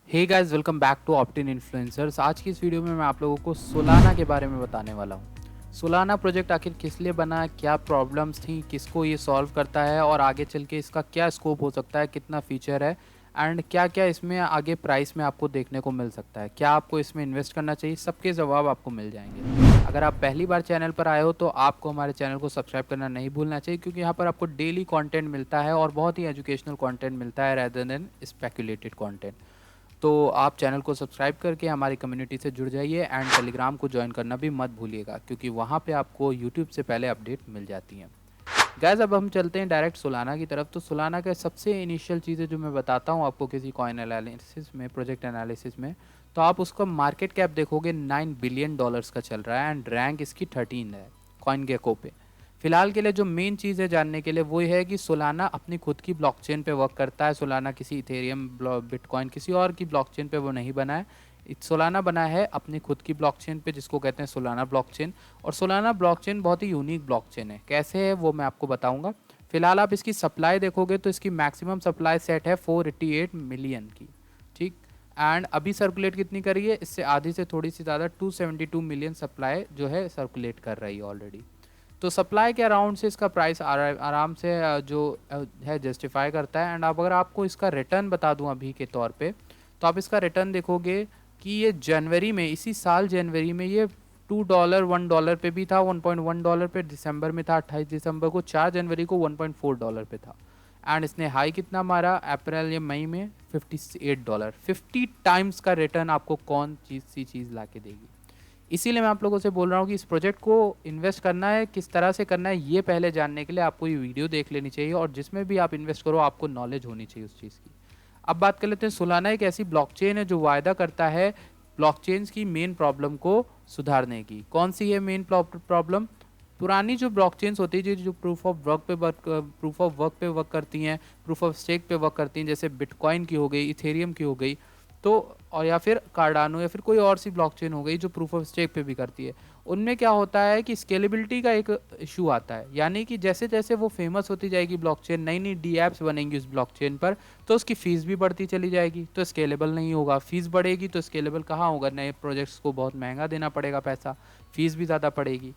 Hey guys, welcome back to Optin influencers. आज की इस वीडियो में मैं आप लोगों को सोलाना के बारे में बताने वाला हूँ। सोलाना प्रोजेक्ट आखिर किस लिए बना, क्या प्रॉब्लम्स थी, किसको ये सॉल्व करता है और आगे चल के इसका क्या स्कोप हो सकता है, कितना फीचर है एंड क्या क्या इसमें आगे प्राइस में आपको देखने को मिल सकता है, क्या आपको इसमें इन्वेस्ट करना चाहिए, सबके जवाब आपको मिल जाएंगे। अगर आप पहली बार चैनल पर आए हो तो आपको हमारे चैनल को सब्सक्राइब करना नहीं भूलना चाहिए, क्योंकि यहाँ पर आपको डेली कंटेंट मिलता है और बहुत ही एजुकेशनल कंटेंट मिलता है रेदर देन स्पेकुलेटेड कंटेंट। तो आप चैनल को सब्सक्राइब करके हमारी कम्युनिटी से जुड़ जाइए एंड टेलीग्राम को ज्वाइन करना भी मत भूलिएगा, क्योंकि वहाँ पे आपको यूट्यूब से पहले अपडेट मिल जाती हैं। गैस, अब हम चलते हैं डायरेक्ट सोलाना की तरफ। तो सोलाना के सबसे इनिशियल चीज़ें जो मैं बताता हूँ आपको किसी कॉइन एनालिसिस में, प्रोजेक्ट एनालिसिस में, तो आप उसका मार्केट कैप देखोगे $9 बिलियन का चल रहा है एंड रैंक इसकी 13 है कॉइन गेको पे। फिलहाल के लिए जो मेन चीज़ है जानने के लिए वो ये है कि सोलाना अपनी खुद की ब्लॉकचेन पे वर्क करता है। सोलाना किसी इथेरियम, बिटकॉइन, किसी और की ब्लॉकचेन पे वो नहीं बना है। सोलाना बना है अपनी खुद की ब्लॉकचेन पे, जिसको कहते हैं सोलाना ब्लॉकचेन। और सोलाना ब्लॉकचेन बहुत ही यूनिक ब्लॉकचेन है। कैसे है वो मैं आपको बताऊंगा। फिलहाल आप इसकी सप्लाई देखोगे तो इसकी मैक्सिमम सप्लाई सेट है 488 मिलियन की, ठीक। एंड अभी सर्कुलेट कितनी करी है, इससे आधी से थोड़ी सी ज़्यादा 272 मिलियन सप्लाई जो है सर्कुलेट कर रही है ऑलरेडी। तो सप्लाई के अराउंड से इसका प्राइस आराम से है जस्टिफाई करता है। एंड अब अगर आपको इसका रिटर्न बता दूं अभी के तौर पे, तो आप इसका रिटर्न देखोगे कि ये जनवरी में, इसी साल जनवरी में ये $2 $1 पे भी था, $1.1 पे दिसंबर में था, 28 दिसंबर को, 4 जनवरी को $1.4 पे था। एंड इसने हाई कितना मारा अप्रैल या मई में, $58। 50 टाइम्स का रिटर्न आपको कौन चीज़ ला के देगी। इसीलिए मैं आप लोगों से बोल रहा हूँ कि इस प्रोजेक्ट को इन्वेस्ट करना है, किस तरह से करना है, ये पहले जानने के लिए आपको ये वीडियो देख लेनी चाहिए। और जिसमें भी आप इन्वेस्ट करो आपको नॉलेज होनी चाहिए उस चीज़ की। अब बात कर लेते हैं, सोलाना एक ऐसी ब्लॉकचेन है जो वायदा करता है ब्लॉकचेन्स की मेन प्रॉब्लम को सुधारने की। कौन सी है मेन प्रॉब्लम? पुरानी जो ब्लॉकचेन्स होती है जो प्रूफ ऑफ वर्क पे वर्क करती हैं, प्रूफ ऑफ स्टेक पे वर्क करती हैं, जैसे बिटकॉइन की हो गई, इथेरियम की हो गई, तो और या फिर कार्डानो या फिर कोई और सी ब्लॉकचेन हो गई जो प्रूफ ऑफ स्टेक पे भी करती है। उनमें क्या होता है कि स्केलेबिलिटी का एक इशू आता है। यानी कि जैसे जैसे वो फेमस होती जाएगी ब्लॉकचेन, नई नई डी एप्स बनेंगी उस ब्लॉकचेन पर, तो उसकी फ़ीस भी बढ़ती चली जाएगी, तो स्केलेबल नहीं होगा। फीस बढ़ेगी तो स्केलेबल कहाँ होगा, नए प्रोजेक्ट्स को बहुत महंगा देना पड़ेगा पैसा, फीस भी ज़्यादा पड़ेगी।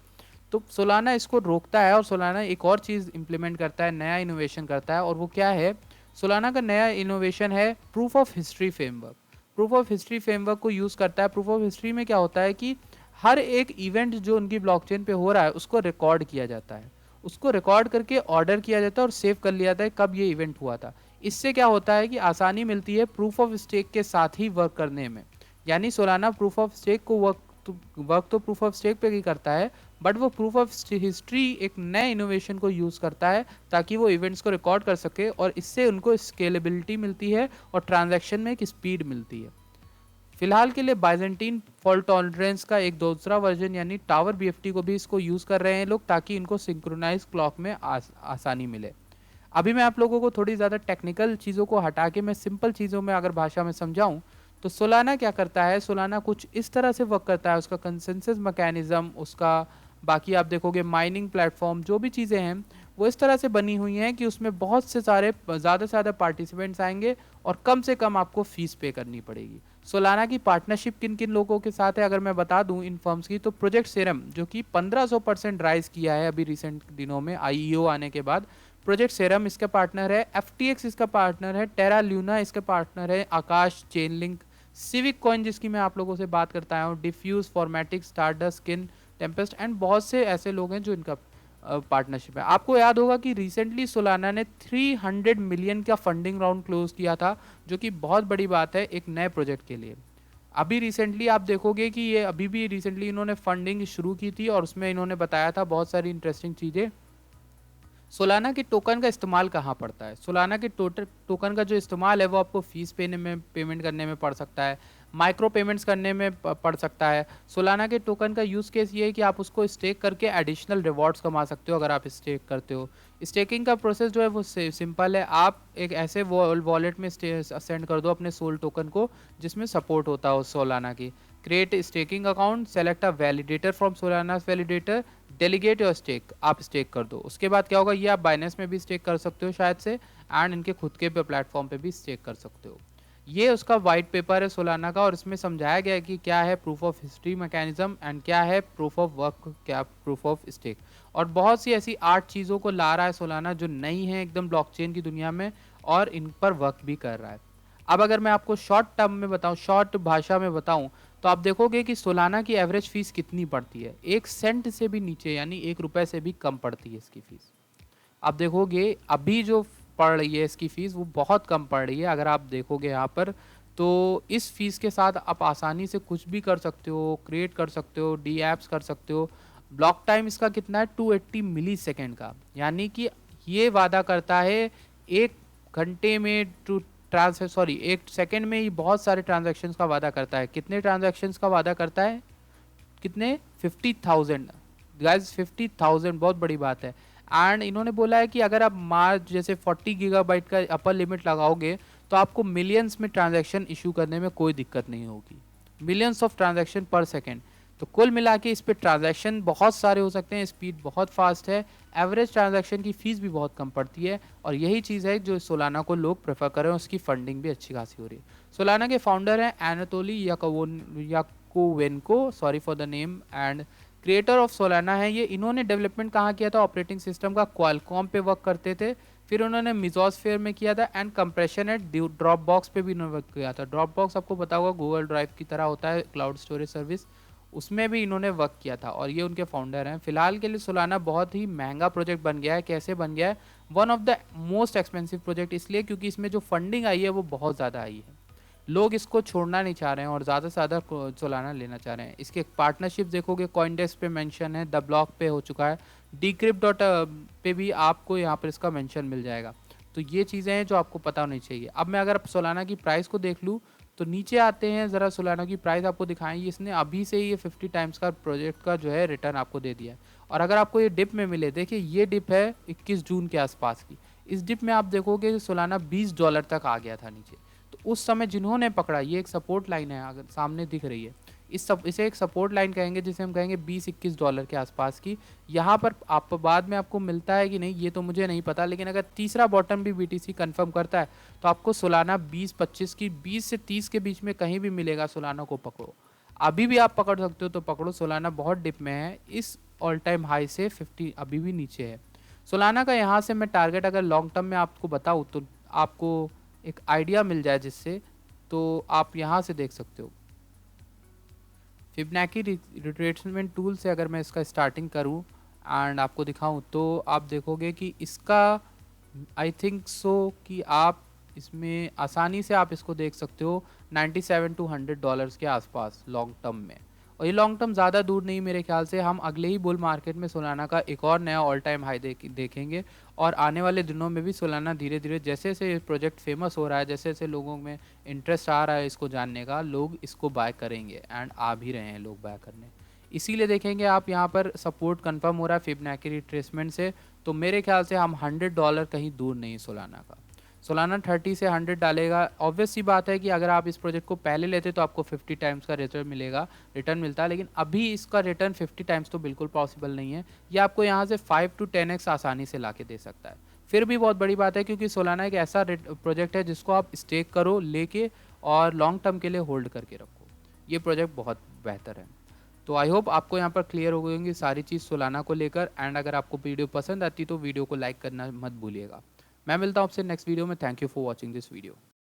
तो सोलाना इसको रोकता है और सोलाना एक और चीज़ इंप्लीमेंट करता है, नया इनोवेशन करता है। और वो क्या है? सोलाना का नया इनोवेशन है proof of history framework. Proof of history framework को यूज़ करता है। प्रूफ ऑफ हिस्ट्री में क्या होता है कि हर एक इवेंट जो उनकी ब्लॉकचेन पे हो रहा है उसको रिकॉर्ड किया जाता है, उसको रिकॉर्ड करके ऑर्डर किया जाता है और सेव कर लिया जाता है कब ये इवेंट हुआ था। इससे क्या होता है कि आसानी मिलती है प्रूफ ऑफ स्टेक के साथ ही वर्क करने में। यानी सोलाना प्रूफ ऑफ स्टेक को वर्क तो प्रूफ ऑफ स्टेक पे ही करता है, बट वो प्रूफ ऑफ हिस्ट्री एक नए इनोवेशन को यूज़ करता है ताकि वो इवेंट्स को रिकॉर्ड कर सके, और इससे उनको स्केलेबिलिटी मिलती है और ट्रांजैक्शन में एक स्पीड मिलती है। फिलहाल के लिए बाइजेंटीन फॉल्ट टॉलरेंस का एक दूसरा वर्जन यानी टावर बीएफटी को भी इसको यूज़ कर रहे हैं लोग, ताकि इनको सिंक्रोनाइज क्लॉक में आसानी मिले। अभी मैं आप लोगों को थोड़ी ज़्यादा टेक्निकल चीज़ों को हटा के मैं सिंपल चीज़ों में अगर भाषा में समझाऊं, तो सोलाना क्या करता है, सोलाना कुछ इस तरह से वर्क करता है, उसका कंसेंसस मैकेनिज्म, उसका बाकी आप देखोगे माइनिंग प्लेटफॉर्म, जो भी चीज़ें हैं वो इस तरह से बनी हुई हैं कि उसमें बहुत से सारे ज़्यादा से ज़्यादा पार्टिसिपेंट्स आएंगे और कम से कम आपको फीस पे करनी पड़ेगी। सोलाना की पार्टनरशिप किन किन लोगों के साथ है अगर मैं बता दूं इन फर्म्स की, तो प्रोजेक्ट सेरम जो कि 1500% राइज किया है अभी रिसेंट दिनों में आईईओ आने के बाद। प्रोजेक्ट सेरम इसका पार्टनर है, एफटीएक्स इसका पार्टनर है, टेरा ल्यूना इसका पार्टनर है, आकाश, चेनलिंक, सिविक कॉइन जिसकी मैं आप लोगों से बात करता आया हूँ, diffuse, formatic, stardust, skin, tempest and बहुत से ऐसे लोग हैं जो इनका पार्टनरशिप है। आपको याद होगा कि रिसेंटली सोलाना ने 300 मिलियन का फंडिंग राउंड क्लोज किया था, जो कि बहुत बड़ी बात है एक नए प्रोजेक्ट के लिए। अभी रिसेंटली आप देखोगे कि ये अभी भी रिसेंटली इन्होंने फंडिंग शुरू की थी और उसमें इन्होंने बताया था बहुत सारी इंटरेस्टिंग चीज़ें। सोलाना के टोकन का इस्तेमाल कहाँ पड़ता है? सोलाना के टोकन का जो इस्तेमाल है वो आपको फीस पेमेंट करने में पड़ सकता है, माइक्रो पेमेंट्स करने में पड़ सकता है। सोलाना के टोकन का यूज़ केस ये है कि आप उसको स्टेक करके एडिशनल रिवॉर्ड्स कमा सकते हो अगर आप स्टेक करते हो। स्टेकिंग का प्रोसेस जो है वो सिंपल है। आप एक ऐसे वॉलेट में सेंड कर दो अपने सोल टोकन को जिसमें सपोर्ट होता हो सोलाना की। Create staking account, select a validator from Solana validator, delegate your stake, आप स्टेक कर दो। उसके बाद क्या होगा, ये आप बाइनेंस में भी स्टेक कर सकते हो शायद से, एंड इनके खुद के प्लेटफॉर्म पे भी स्टेक कर सकते हो। ये उसका वाइट पेपर है सोलाना का, और इसमें समझाया गया है कि क्या है proof of history mechanism and क्या है प्रूफ ऑफ वर्क, क्या प्रूफ ऑफ स्टेक। और बहुत सी ऐसी 8 चीज़ों को ला रहा है सोलाना जो नई है एकदम ब्लॉकचेन की दुनिया में, और इन पर वर्क भी कर रहा है। अब अगर मैं आपको शॉर्ट टर्म में बताऊं, शॉर्ट भाषा में बताऊं, तो आप देखोगे कि सोलाना की एवरेज फीस कितनी पड़ती है, 1 सेंट से भी नीचे, यानी 1 रुपए से भी कम पड़ती है इसकी फीस। आप देखोगे अभी जो पड़ रही है इसकी फ़ीस वो बहुत कम पड़ रही है। अगर आप देखोगे यहाँ पर, तो इस फ़ीस के साथ आप आसानी से कुछ भी कर सकते हो, क्रिएट कर सकते हो, डी एप्स कर सकते हो। ब्लॉक टाइम इसका कितना है, 280 मिली सेकेंड का, यानी कि ये वादा करता है 1 घंटे में टू ट्रांस सॉरी 1 सेकेंड में ही बहुत सारे ट्रांजेक्शन्स का वादा करता है। कितने ट्रांजेक्शन्स का वादा करता है, कितने, 50,000 गाइस, 50,000 बहुत बड़ी बात है। एंड इन्होंने बोला है कि अगर आप मार्च जैसे 40 GB का अपर लिमिट लगाओगे तो आपको मिलियंस में ट्रांजैक्शन इशू करने में कोई दिक्कत नहीं होगी, मिलियंस ऑफ ट्रांजैक्शन पर सेकेंड। तो कुल मिला के इस पर ट्रांजैक्शन बहुत सारे हो सकते हैं, स्पीड बहुत फास्ट है, एवरेज ट्रांजैक्शन की फ़ीस भी बहुत कम पड़ती है, और यही चीज़ है जो सोलाना को लोग प्रेफर करें, उसकी फंडिंग भी अच्छी खासी हो रही है। सोलाना के फाउंडर हैं Anatoly Yakovenko, sorry for the name, and creator of Solana है ये। इन्होंने डेवलपमेंट कहाँ किया था, ऑपरेटिंग सिस्टम का क्वालकॉम पे वर्क करते थे, फिर उन्होंने मिजोस्फेयर में किया था, and compression at Dropbox पे भी इन्होंने वर्क किया था। ड्रॉप बॉक्स आपको पता होगा गूगल ड्राइव की तरह होता है, क्लाउड स्टोरेज सर्विस, उसमें भी इन्होंने वर्क किया था, और ये उनके फाउंडर हैं। फिलहाल के लिए सोलाना बहुत ही महंगा प्रोजेक्ट बन गया है। कैसे बन गया है, one of the most expensive project इसलिए क्योंकि इसमें जो फंडिंग आई है वो बहुत ज़्यादा आई है, लोग इसको छोड़ना नहीं चाह रहे हैं और ज़्यादा से ज़्यादा सोलाना लेना चाह रहे हैं। इसके पार्टनरशिप देखोगे, कॉइनडेस्क पे मेंशन है, द ब्लॉक पे हो चुका है, डीक्रिप्ट डॉट पे भी आपको यहाँ पर इसका मेंशन मिल जाएगा। तो ये चीज़ें हैं जो आपको पता होनी चाहिए। अब मैं अगर सोलाना की प्राइस को देख लूँ तो नीचे आते हैं, ज़रा सोलाना की प्राइस आपको दिखाएं। इसने अभी से ही ये 50 टाइम्स का प्रोजेक्ट का जो है रिटर्न आपको दे दिया है। और अगर आपको ये डिप में मिले, देखिए ये डिप है 21 जून के आसपास की, इस डिप में आप देखोगे सोलाना $20 तक आ गया था नीचे। तो उस समय जिन्होंने पकड़ा, ये एक सपोर्ट लाइन है अगर सामने दिख रही है, इसे एक सपोर्ट लाइन कहेंगे, जिसे हम कहेंगे $20-21 के आसपास की। यहाँ पर आप बाद में आपको मिलता है कि नहीं ये तो मुझे नहीं पता, लेकिन अगर तीसरा बॉटम भी BTC कंफर्म करता है तो आपको सोलाना 20-25 की 20 से 30 के बीच में कहीं भी मिलेगा। सोलाना को पकड़ो, अभी भी आप पकड़ सकते हो तो पकड़ो। सोलाना बहुत डिप में है, इस ऑल टाइम हाई से 50 अभी भी नीचे है सोलाना का। यहाँ से मैं टारगेट अगर लॉन्ग टर्म में आपको बताऊँ तो आपको एक आइडिया मिल जाए जिससे, तो आप यहाँ से देख सकते हो। फिबोनाची रिट्रेसमेंट टूल से अगर मैं इसका स्टार्टिंग करूँ एंड आपको दिखाऊं तो आप देखोगे कि इसका आई थिंक सो कि आप इसमें आसानी से आप इसको देख सकते हो 97 to $100 के आसपास लॉन्ग टर्म में। और ये लॉन्ग टर्म ज़्यादा दूर नहीं, मेरे ख्याल से हम अगले ही बुल मार्केट में सोलाना का एक और नया ऑल टाइम हाई देखेंगे। और आने वाले दिनों में भी सोलाना धीरे धीरे जैसे जैसे प्रोजेक्ट फेमस हो रहा है, जैसे जैसे लोगों में इंटरेस्ट आ रहा है इसको जानने का, लोग इसको बाय करेंगे, एंड आ भी रहे हैं लोग बाय करने। इसीलिए देखेंगे आप यहाँ पर सपोर्ट कंफर्म हो रहा है फिबोनाची रिट्रेसमेंट से। तो मेरे ख्याल से हम $100 कहीं दूर नहीं सोलाना का। सोलाना 30 से 100 डालेगा। ऑब्वियस सी बात है कि अगर आप इस प्रोजेक्ट को पहले लेते तो आपको 50 टाइम्स का रिटर्न मिलता है, लेकिन अभी इसका रिटर्न 50 टाइम्स तो बिल्कुल पॉसिबल नहीं है। ये आपको यहाँ से 5 to 10x आसानी से ला के दे सकता है। फिर भी बहुत बड़ी बात है क्योंकि सोलाना एक ऐसा प्रोजेक्ट है जिसको आप स्टेक करो लेके और लॉन्ग टर्म के लिए होल्ड करके रखो। ये प्रोजेक्ट बहुत बेहतर है। तो आई होप आपको यहाँ पर क्लियर हो गई होंगी सारी चीज़ सोलाना को लेकर। एंड अगर आपको वीडियो पसंद आती तो वीडियो को लाइक करना मत भूलिएगा। मैं मिलता हूँ आपसे नेक्स्ट वीडियो में। Thank you for watching this video.